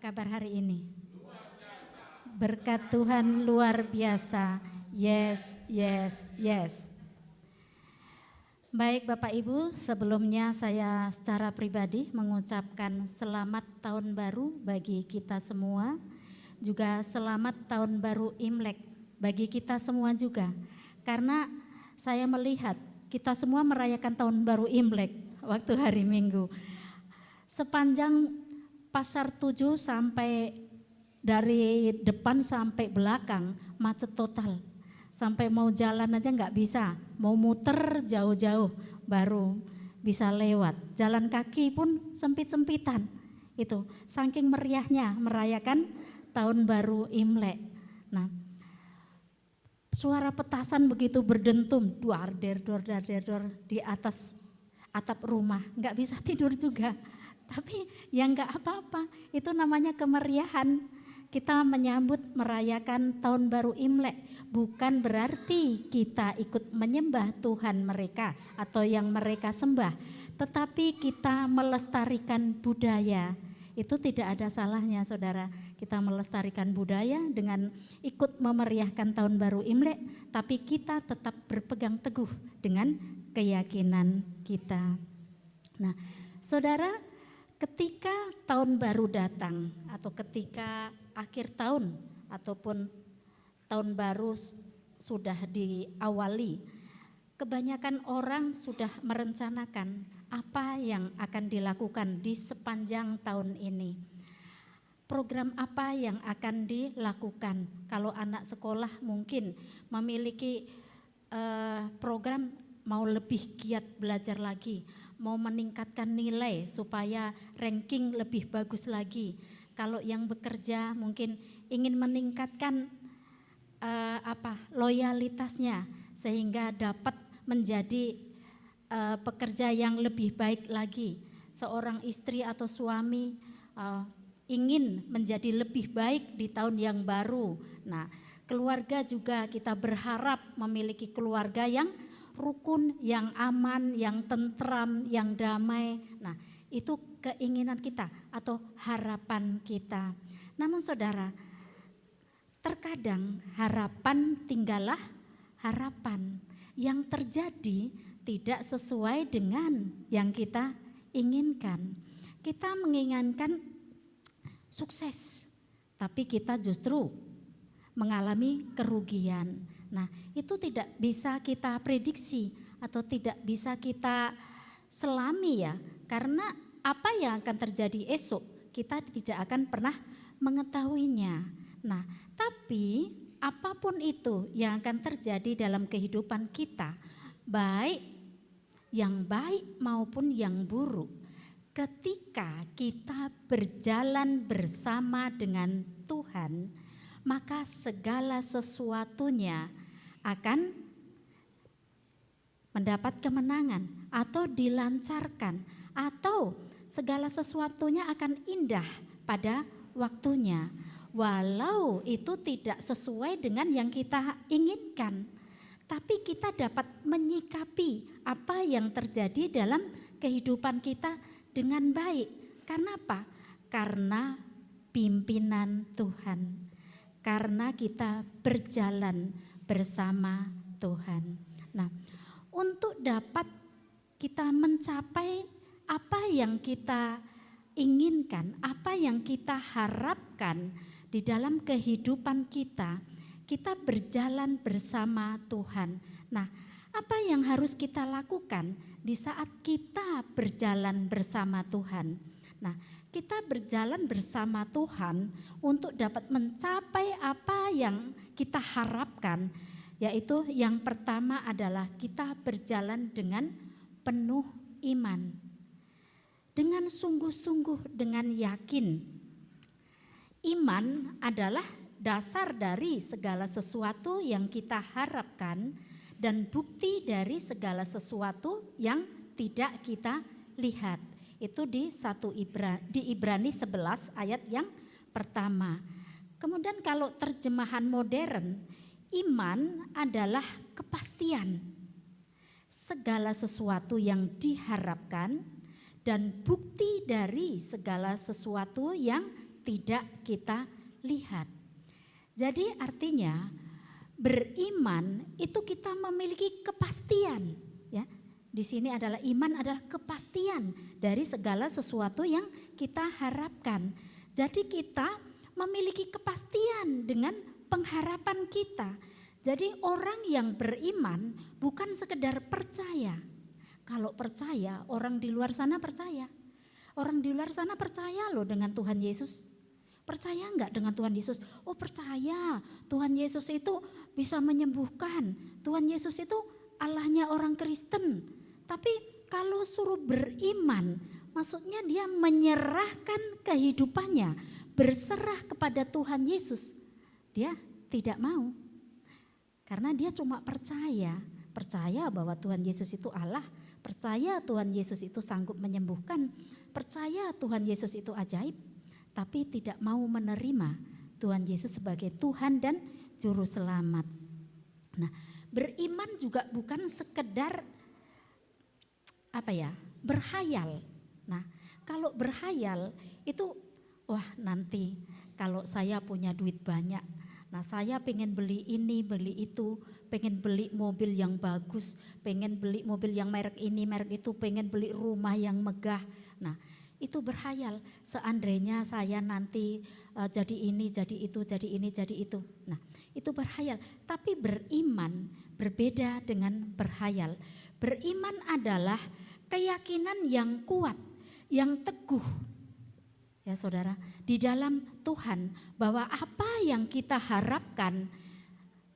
kabar hari ini? Berkat Tuhan luar biasa. Yes, yes, yes. Baik Bapak Ibu, sebelumnya saya secara pribadi mengucapkan selamat tahun baru bagi kita semua. Juga selamat tahun baru Imlek bagi kita semua juga. Karena saya melihat kita semua merayakan tahun baru Imlek waktu hari Minggu. Sepanjang Pasar 7 sampai dari depan sampai belakang macet total, sampai mau jalan aja nggak bisa, mau muter jauh-jauh baru bisa lewat. Jalan kaki pun sempit-sempitan. Itu saking meriahnya merayakan tahun baru Imlek. Nah, suara petasan begitu berdentum, duar der di atas atap rumah, nggak bisa tidur juga. Tapi ya nggak apa-apa, itu namanya kemeriahan. Kita menyambut merayakan tahun baru Imlek, bukan berarti kita ikut menyembah Tuhan mereka atau yang mereka sembah, tetapi kita melestarikan budaya. Itu tidak ada salahnya saudara, kita melestarikan budaya dengan ikut memeriahkan tahun baru Imlek, tapi kita tetap berpegang teguh dengan keyakinan kita. Nah saudara, ketika tahun baru datang atau ketika akhir tahun ataupun tahun baru sudah diawali, kebanyakan orang sudah merencanakan apa yang akan dilakukan di sepanjang tahun ini. Program apa yang akan dilakukan? Kalau anak sekolah mungkin memiliki program mau lebih giat belajar lagi, mau meningkatkan nilai supaya ranking lebih bagus lagi. Kalau yang bekerja mungkin ingin meningkatkan loyalitasnya sehingga dapat menjadi pekerja yang lebih baik lagi. Seorang istri atau suami ingin menjadi lebih baik di tahun yang baru. Nah, keluarga juga kita berharap memiliki keluarga yang rukun, yang aman, yang tentram, yang damai. Nah, itu keinginan kita atau harapan kita. Namun saudara, terkadang harapan tinggallah harapan. Yang terjadi tidak sesuai dengan yang kita inginkan. Kita menginginkan sukses, tapi kita justru mengalami kerugian. Nah, itu tidak bisa kita prediksi atau tidak bisa kita selami ya, karena apa yang akan terjadi esok kita tidak akan pernah mengetahuinya. Nah, tapi apapun itu yang akan terjadi dalam kehidupan kita, baik yang baik maupun yang buruk, ketika kita berjalan bersama dengan Tuhan, maka segala sesuatunya akan mendapat kemenangan atau dilancarkan, atau segala sesuatunya akan indah pada waktunya, walau itu tidak sesuai dengan yang kita inginkan. Tapi kita dapat menyikapi apa yang terjadi dalam kehidupan kita dengan baik. Karena apa? Karena pimpinan Tuhan, karena kita berjalan bersama Tuhan. Nah, untuk dapat kita mencapai apa yang kita inginkan, apa yang kita harapkan di dalam kehidupan kita, kita berjalan bersama Tuhan. Nah, apa yang harus kita lakukan di saat kita berjalan bersama Tuhan? Nah, kita berjalan bersama Tuhan untuk dapat mencapai apa yang kita harapkan, yaitu yang pertama adalah kita berjalan dengan penuh iman, dengan sungguh-sungguh, dengan yakin. Iman adalah dasar dari segala sesuatu yang kita harapkan dan bukti dari segala sesuatu yang tidak kita lihat. Itu di Ibrani 11 ayat yang pertama. Kemudian kalau terjemahan modern, iman adalah kepastian segala sesuatu yang diharapkan dan bukti dari segala sesuatu yang tidak kita lihat. Jadi artinya beriman itu kita memiliki kepastian, ya. Di sini adalah iman adalah kepastian dari segala sesuatu yang kita harapkan. Jadi kita memiliki kepastian dengan pengharapan kita. Jadi orang yang beriman bukan sekedar percaya. Kalau percaya, orang di luar sana percaya. Orang di luar sana percaya loh dengan Tuhan Yesus. Percaya enggak dengan Tuhan Yesus? Oh percaya, Tuhan Yesus itu bisa menyembuhkan. Tuhan Yesus itu Allahnya orang Kristen. Tapi kalau suruh beriman, maksudnya dia menyerahkan kehidupannya, berserah kepada Tuhan Yesus. Dia tidak mau. Karena dia cuma percaya bahwa Tuhan Yesus itu Allah, percaya Tuhan Yesus itu sanggup menyembuhkan, percaya Tuhan Yesus itu ajaib, tapi tidak mau menerima Tuhan Yesus sebagai Tuhan dan Juru Selamat. Nah, beriman juga bukan sekedar berhayal. Nah, kalau berhayal itu, wah nanti kalau saya punya duit banyak, nah saya pengen beli ini, beli itu, pengen beli mobil yang bagus, pengen beli mobil yang merek ini, merek itu, pengen beli rumah yang megah. Nah, itu berhayal, seandainya saya nanti jadi ini, jadi itu, jadi ini, jadi itu. Nah, itu berhayal. Tapi beriman berbeda dengan berhayal. Beriman adalah keyakinan yang kuat, yang teguh. Ya saudara, di dalam Tuhan bahwa apa yang kita harapkan,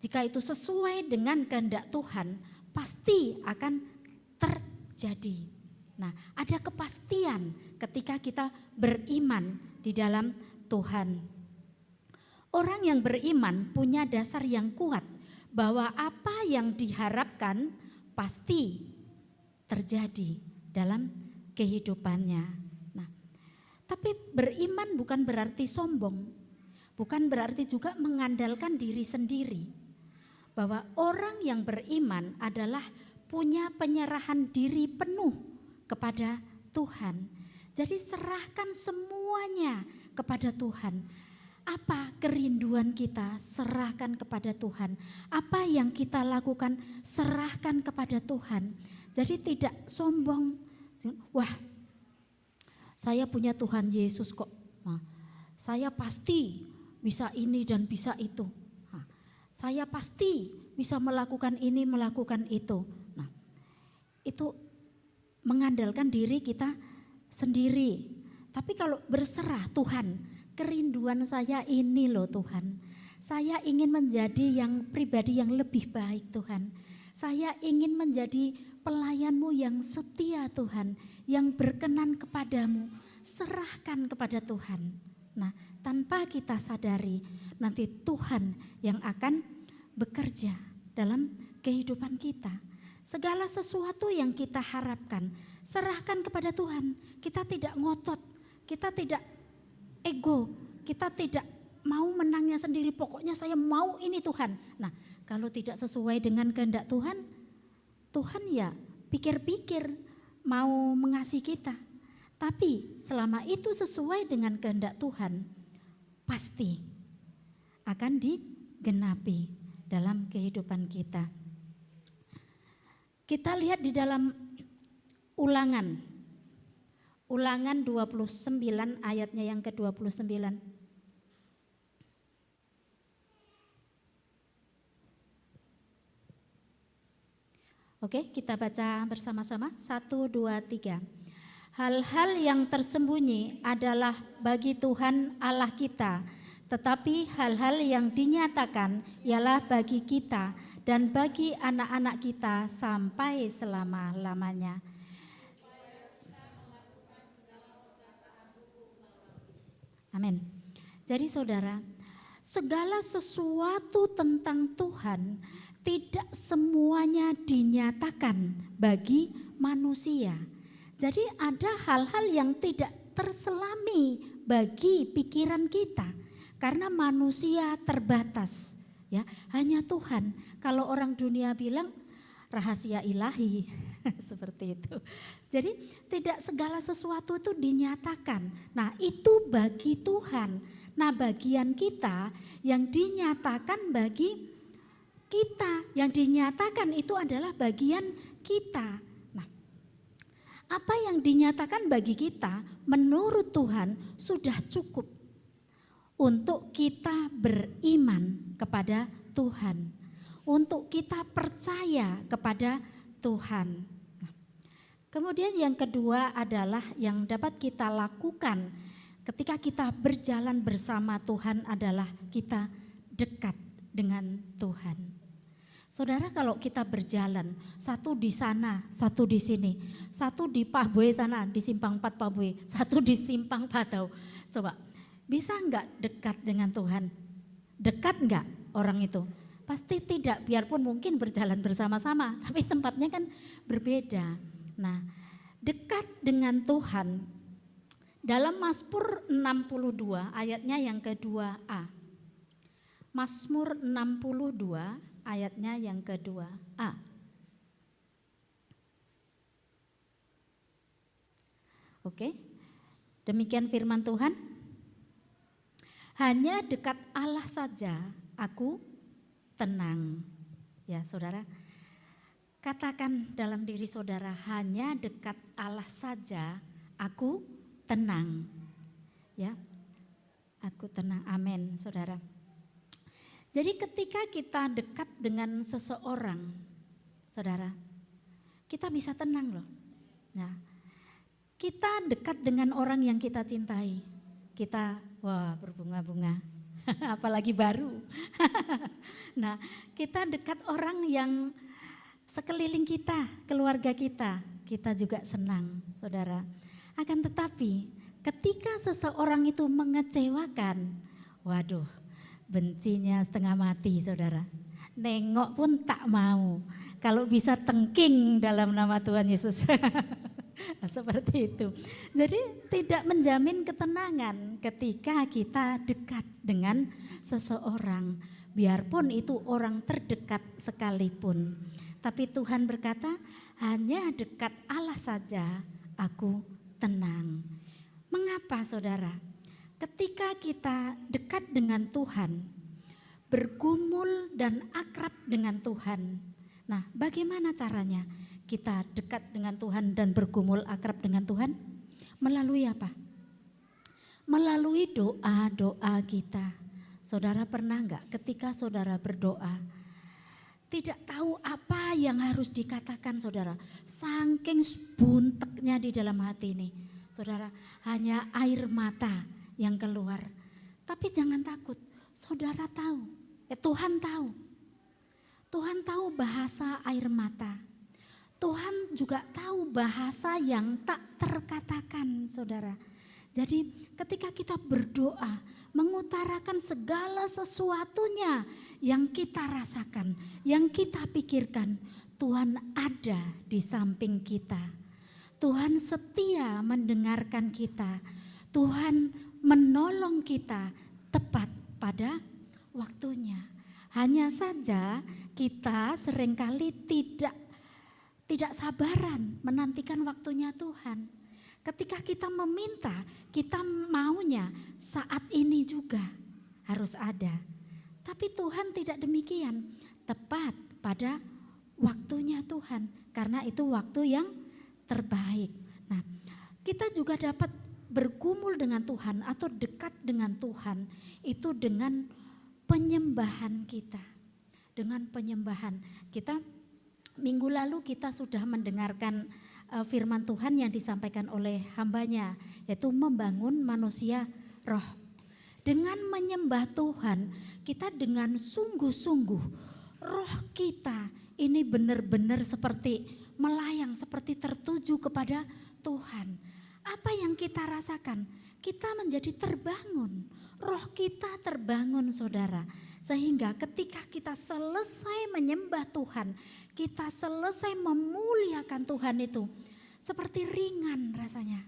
jika itu sesuai dengan kehendak Tuhan, pasti akan terjadi. Nah, ada kepastian ketika kita beriman di dalam Tuhan. Orang yang beriman punya dasar yang kuat bahwa apa yang diharapkan pasti terjadi dalam kehidupannya. Nah, tapi beriman bukan berarti sombong, bukan berarti juga mengandalkan diri sendiri. Bahwa orang yang beriman adalah punya penyerahan diri penuh kepada Tuhan. Jadi serahkan semuanya kepada Tuhan. Apa kerinduan kita, serahkan kepada Tuhan. Apa yang kita lakukan, serahkan kepada Tuhan. Jadi tidak sombong. Wah, saya punya Tuhan Yesus kok. Nah, saya pasti bisa ini dan bisa itu. Nah, saya pasti bisa melakukan ini, melakukan itu. Nah, itu mengandalkan diri kita sendiri. Tapi kalau berserah, Tuhan, kerinduan saya ini loh Tuhan. Saya ingin menjadi yang pribadi yang lebih baik Tuhan. Saya ingin menjadi pelayan-Mu yang setia Tuhan, yang berkenan kepadamu. Serahkan kepada Tuhan. Nah, tanpa kita sadari, nanti Tuhan yang akan bekerja dalam kehidupan kita. Segala sesuatu yang kita harapkan, serahkan kepada Tuhan. Kita tidak ngotot, kita tidak ego, kita tidak mau menangnya sendiri, pokoknya saya mau ini Tuhan. Nah, kalau tidak sesuai dengan kehendak Tuhan, Tuhan ya pikir-pikir mau mengasihi kita. Tapi selama itu sesuai dengan kehendak Tuhan, pasti akan digenapi dalam kehidupan kita. Kita lihat di dalam Ulangan 29 ayatnya yang ke-29. Oke, kita baca bersama-sama. 1, 2, 3. Hal-hal yang tersembunyi adalah bagi Tuhan Allah kita, tetapi hal-hal yang dinyatakan ialah bagi kita dan bagi anak-anak kita sampai selama-lamanya. Amin. Jadi saudara, segala sesuatu tentang Tuhan tidak semuanya dinyatakan bagi manusia. Jadi ada hal-hal yang tidak terselami bagi pikiran kita karena manusia terbatas. Ya, hanya Tuhan. Kalau orang dunia bilang rahasia ilahi, Seperti itu. Jadi tidak segala sesuatu itu dinyatakan. Nah itu bagi Tuhan. Nah bagian kita yang dinyatakan bagi kita. Yang dinyatakan itu adalah bagian kita. Nah apa yang dinyatakan bagi kita menurut Tuhan sudah cukup untuk kita beriman kepada Tuhan. Untuk kita percaya kepada Tuhan. Kemudian yang kedua adalah yang dapat kita lakukan ketika kita berjalan bersama Tuhan adalah kita dekat dengan Tuhan. Saudara kalau kita berjalan, satu di sana, satu di sini, satu di Paboe sana, di Simpang 4 Paboe, satu di Simpang Patau. Coba, bisa enggak dekat dengan Tuhan? Dekat enggak orang itu? Pasti tidak, biarpun mungkin berjalan bersama-sama, tapi tempatnya kan berbeda. Nah, dekat dengan Tuhan dalam Mazmur 62 ayatnya yang kedua-A. Mazmur 62 ayatnya yang kedua-A. Oke, demikian firman Tuhan. Hanya dekat Allah saja aku tenang. Ya saudara, katakan dalam diri saudara, hanya dekat Allah saja aku tenang. Ya, aku tenang, amin saudara. Jadi ketika kita dekat dengan seseorang, saudara, kita bisa tenang loh. Nah, kita dekat dengan orang yang kita cintai, kita wah berbunga-bunga. Apalagi baru. Nah, kita dekat orang yang sekeliling kita, keluarga kita juga senang, saudara. Akan tetapi, ketika seseorang itu mengecewakan, waduh, bencinya setengah mati, saudara. Nengok pun tak mau. Kalau bisa tengking dalam nama Tuhan Yesus. Seperti itu. Jadi tidak menjamin ketenangan ketika kita dekat dengan seseorang. Biarpun itu orang terdekat sekalipun. Tapi Tuhan berkata, hanya dekat Allah saja aku tenang. Mengapa saudara? Ketika kita dekat dengan Tuhan, bergumul dan akrab dengan Tuhan. Nah, bagaimana caranya? Kita dekat dengan Tuhan dan bergumul akrab dengan Tuhan melalui apa? Melalui doa-doa kita. Saudara pernah enggak ketika saudara berdoa tidak tahu apa yang harus dikatakan saudara, saking bunteknya di dalam hati ini, saudara, hanya air mata yang keluar. Tapi jangan takut, saudara tahu, Tuhan tahu bahasa air mata. Tuhan juga tahu bahasa yang tak terkatakan, saudara. Jadi ketika kita berdoa, mengutarakan segala sesuatunya yang kita rasakan, yang kita pikirkan, Tuhan ada di samping kita. Tuhan setia mendengarkan kita. Tuhan menolong kita tepat pada waktunya. Hanya saja kita seringkali tidak sabaran menantikan waktunya Tuhan. Ketika kita meminta, kita maunya saat ini juga harus ada. Tapi Tuhan tidak demikian, tepat pada waktunya Tuhan. Karena itu waktu yang terbaik. Nah, kita juga dapat bergumul dengan Tuhan atau dekat dengan Tuhan itu dengan penyembahan kita. Dengan penyembahan kita. Minggu lalu kita sudah mendengarkan firman Tuhan yang disampaikan oleh hambanya, yaitu membangun manusia roh. Dengan menyembah Tuhan, kita dengan sungguh-sungguh roh kita ini benar-benar seperti melayang, seperti tertuju kepada Tuhan. Apa yang kita rasakan? Kita menjadi terbangun, roh kita terbangun saudara. Sehingga ketika kita selesai menyembah Tuhan, kita selesai memuliakan Tuhan itu seperti ringan rasanya.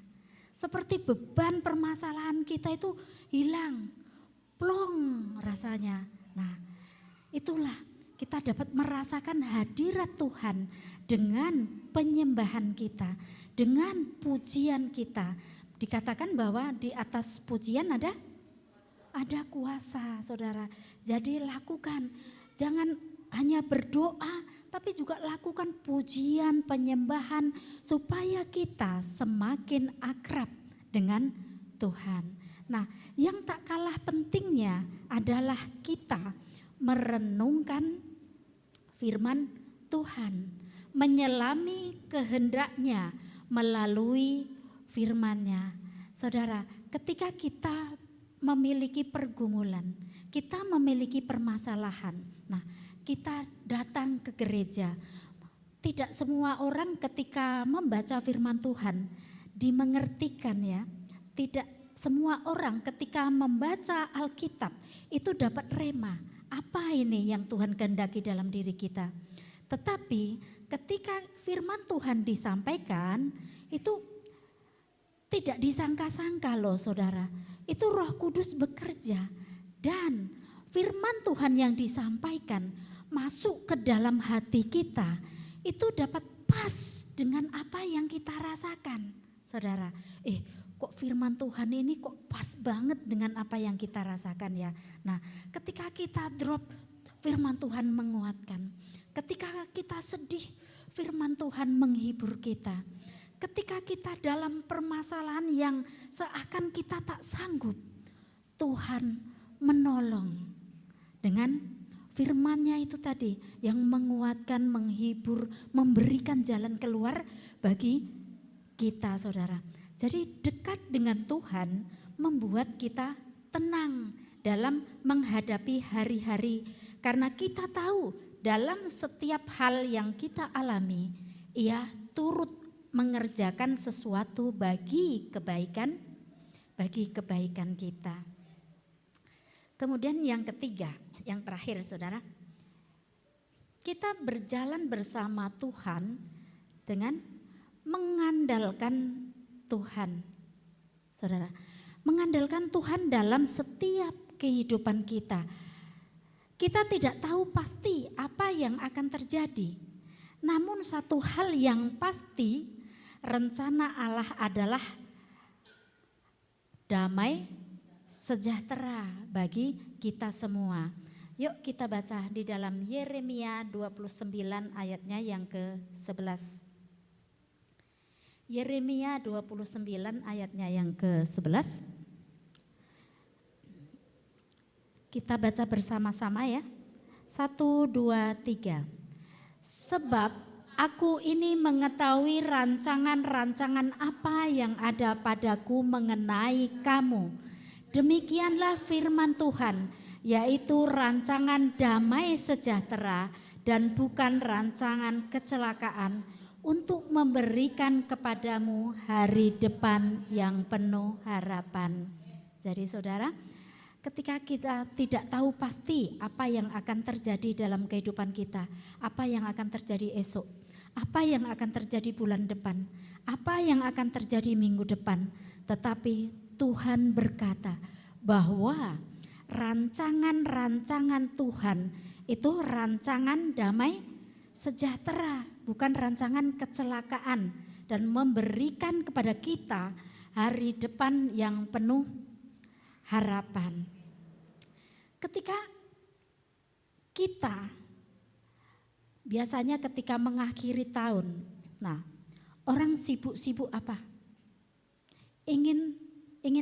Seperti beban permasalahan kita itu hilang, plong rasanya. Nah, itulah kita dapat merasakan hadirat Tuhan dengan penyembahan kita, dengan pujian kita. Dikatakan bahwa di atas pujian ada kuasa, saudara. Jadi lakukan, jangan hanya berdoa, tapi juga lakukan pujian, penyembahan, supaya kita semakin akrab dengan Tuhan. Nah, yang tak kalah pentingnya adalah kita merenungkan firman Tuhan, menyelami kehendaknya melalui firman-Nya. Saudara, ketika kita memiliki pergumulan, kita memiliki permasalahan. Nah, kita datang ke gereja. Tidak semua orang ketika membaca firman Tuhan dimengertikan ya. Tidak semua orang ketika membaca Alkitab itu dapat rema. Apa ini yang Tuhan kehendaki dalam diri kita? Tetapi ketika firman Tuhan disampaikan itu tidak disangka-sangka loh saudara. Itu Roh Kudus bekerja dan firman Tuhan yang disampaikan masuk ke dalam hati kita itu dapat pas dengan apa yang kita rasakan. Saudara, kok firman Tuhan ini kok pas banget dengan apa yang kita rasakan ya. Nah, ketika kita drop, firman Tuhan menguatkan. Ketika kita sedih, firman Tuhan menghibur kita. Ketika kita dalam permasalahan yang seakan kita tak sanggup, Tuhan menolong dengan firman-Nya itu tadi yang menguatkan, menghibur, memberikan jalan keluar bagi kita saudara. Jadi dekat dengan Tuhan membuat kita tenang dalam menghadapi hari-hari. Karena kita tahu dalam setiap hal yang kita alami, Ia turut mengerjakan sesuatu bagi kebaikan kita. Kemudian yang ketiga, yang terakhir saudara, kita berjalan bersama Tuhan dengan mengandalkan Tuhan. Saudara, mengandalkan Tuhan dalam setiap kehidupan kita. Kita tidak tahu pasti apa yang akan terjadi. Namun satu hal yang pasti, rencana Allah adalah damai sejahtera bagi kita semua. Yuk kita baca di dalam Yeremia 29 ayatnya yang ke-11. Yeremia 29 ayatnya yang ke-11. Kita baca bersama-sama ya. 1, 2, 3. Sebab aku ini mengetahui rancangan-rancangan apa yang ada padaku mengenai kamu. Demikianlah firman Tuhan, yaitu rancangan damai sejahtera dan bukan rancangan kecelakaan, untuk memberikan kepadamu hari depan yang penuh harapan. Jadi saudara, ketika kita tidak tahu pasti apa yang akan terjadi dalam kehidupan kita, apa yang akan terjadi esok, apa yang akan terjadi bulan depan, apa yang akan terjadi minggu depan, tetapi Tuhan berkata bahwa rancangan-rancangan Tuhan itu rancangan damai sejahtera, bukan rancangan kecelakaan, dan memberikan kepada kita hari depan yang penuh harapan. Ketika kita biasanya ketika mengakhiri tahun, nah orang sibuk-sibuk apa? Ingin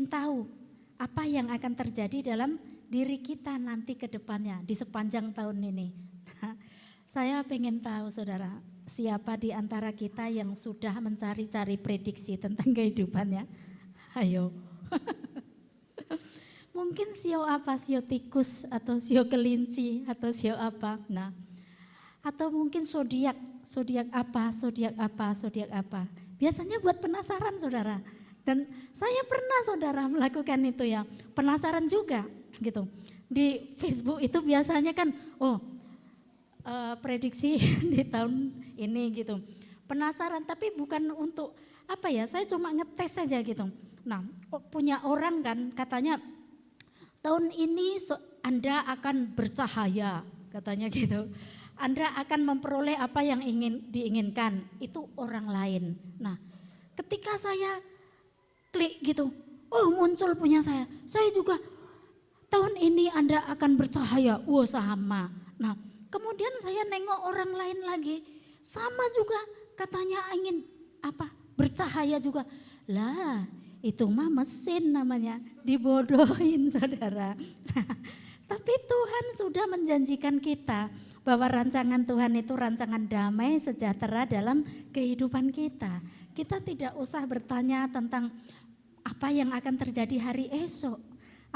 tahu apa yang akan terjadi dalam diri kita nanti ke depannya di sepanjang tahun ini. Saya pengen tahu saudara, siapa di antara kita yang sudah mencari-cari prediksi tentang kehidupannya? Ayo. Mungkin sio apa, sio tikus atau sio kelinci atau sio apa. Nah, atau mungkin zodiak apa. Biasanya buat penasaran saudara. Dan saya pernah saudara melakukan itu ya, penasaran juga gitu. Di Facebook itu biasanya kan, prediksi di tahun ini gitu. Penasaran tapi bukan untuk apa ya, saya cuma ngetes saja gitu. Nah, punya orang kan katanya tahun ini Anda akan bercahaya katanya gitu. Anda akan memperoleh apa yang ingin diinginkan, itu orang lain. Nah, ketika saya klik gitu, oh muncul punya saya juga tahun ini Anda akan bercahaya, sama. Nah, kemudian saya nengok orang lain lagi, sama juga katanya ingin bercahaya juga. Lah, itu mah mesin namanya, dibodohin saudara. Tapi Tuhan sudah menjanjikan kita bahwa rancangan Tuhan itu rancangan damai sejahtera dalam kehidupan kita. Kita tidak usah bertanya tentang apa yang akan terjadi hari esok,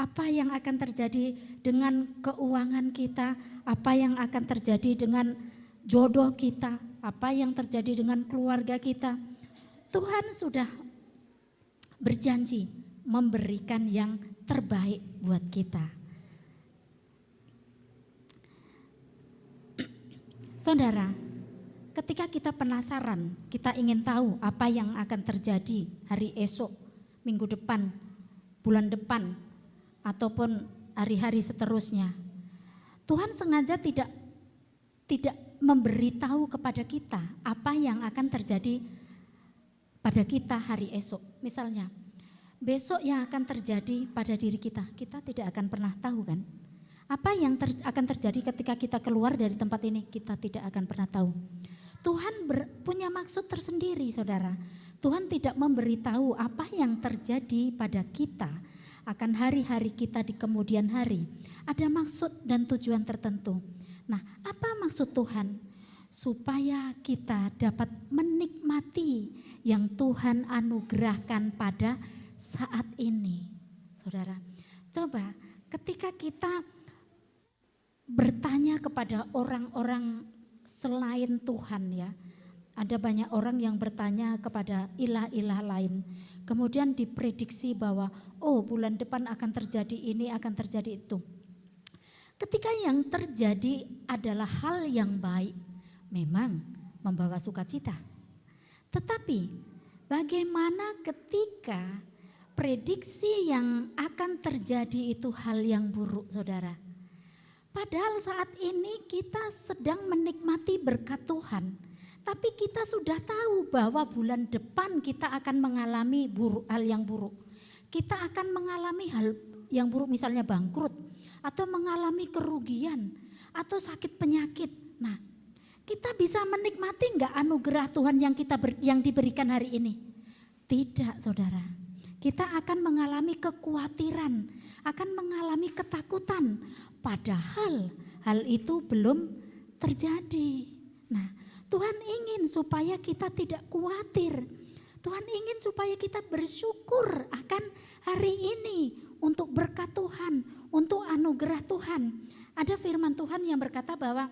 apa yang akan terjadi dengan keuangan kita, apa yang akan terjadi dengan jodoh kita, apa yang terjadi dengan keluarga kita. Tuhan sudah berjanji memberikan yang terbaik buat kita. Saudara, ketika kita penasaran, kita ingin tahu apa yang akan terjadi hari esok, minggu depan, bulan depan, ataupun hari-hari seterusnya. Tuhan sengaja tidak memberitahu kepada kita apa yang akan terjadi pada kita hari esok. Misalnya, besok yang akan terjadi pada diri kita tidak akan pernah tahu kan? Apa yang akan terjadi ketika kita keluar dari tempat ini, kita tidak akan pernah tahu. Tuhan punya maksud tersendiri, saudara. Tuhan tidak memberitahu apa yang terjadi pada kita akan hari-hari kita di kemudian hari. Ada maksud dan tujuan tertentu. Nah, apa maksud Tuhan? Supaya kita dapat menikmati yang Tuhan anugerahkan pada saat ini. Saudara, coba ketika kita bertanya kepada orang-orang selain Tuhan ya, ada banyak orang yang bertanya kepada ilah-ilah lain. Kemudian diprediksi bahwa bulan depan akan terjadi ini, akan terjadi itu. Ketika yang terjadi adalah hal yang baik, memang membawa sukacita. Tetapi bagaimana ketika prediksi yang akan terjadi itu hal yang buruk, saudara? Padahal saat ini kita sedang menikmati berkat Tuhan. Tapi kita sudah tahu bahwa bulan depan kita akan mengalami hal yang buruk. Kita akan mengalami hal yang buruk, misalnya bangkrut, atau mengalami kerugian, atau sakit penyakit. Nah, kita bisa menikmati enggak anugerah Tuhan yang diberikan hari ini? Tidak, saudara. Kita akan mengalami kekhawatiran, akan mengalami ketakutan. Padahal hal itu belum terjadi. Nah, Tuhan ingin supaya kita tidak khawatir. Tuhan ingin supaya kita bersyukur akan hari ini untuk berkat Tuhan, untuk anugerah Tuhan. Ada firman Tuhan yang berkata bahwa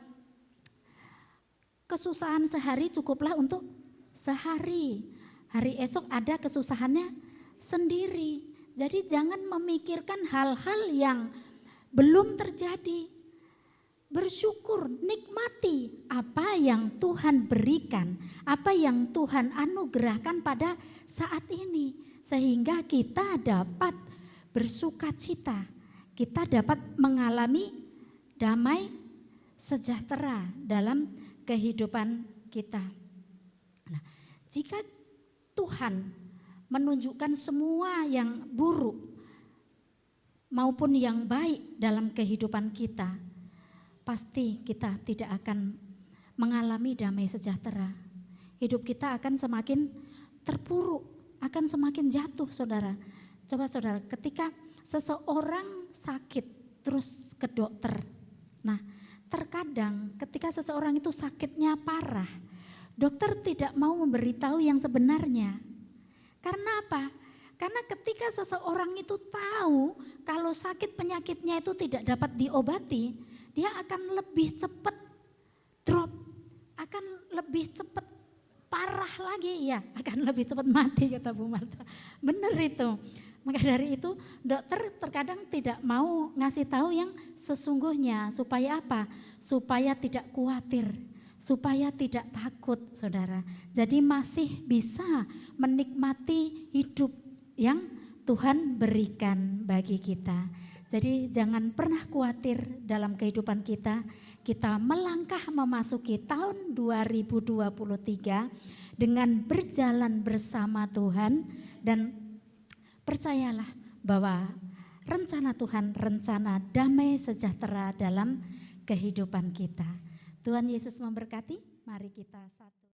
kesusahan sehari cukuplah untuk sehari. Hari esok ada kesusahannya sendiri. Jadi jangan memikirkan hal-hal yang belum terjadi. Bersyukur, nikmati apa yang Tuhan berikan, apa yang Tuhan anugerahkan pada saat ini. Sehingga kita dapat bersukacita, kita dapat mengalami damai sejahtera dalam kehidupan kita. Nah, jika Tuhan menunjukkan semua yang buruk maupun yang baik dalam kehidupan kita, pasti kita tidak akan mengalami damai sejahtera. Hidup kita akan semakin terpuruk, akan semakin jatuh, saudara. Coba saudara, ketika seseorang sakit terus ke dokter. Nah, terkadang ketika seseorang itu sakitnya parah, dokter tidak mau memberitahu yang sebenarnya. Karena apa? Karena ketika seseorang itu tahu kalau sakit penyakitnya itu tidak dapat diobati, dia akan lebih cepat drop, akan lebih cepat parah lagi, ya akan lebih cepat mati, kata Bu Marta. Benar itu. Maka dari itu dokter terkadang tidak mau ngasih tahu yang sesungguhnya. Supaya apa? Supaya tidak khawatir, supaya tidak takut, saudara. Jadi masih bisa menikmati hidup yang Tuhan berikan bagi kita. Jadi jangan pernah khawatir dalam kehidupan kita. Kita melangkah memasuki tahun 2023 dengan berjalan bersama Tuhan, dan percayalah bahwa rencana Tuhan, rencana damai sejahtera dalam kehidupan kita. Tuhan Yesus memberkati, mari kita satu.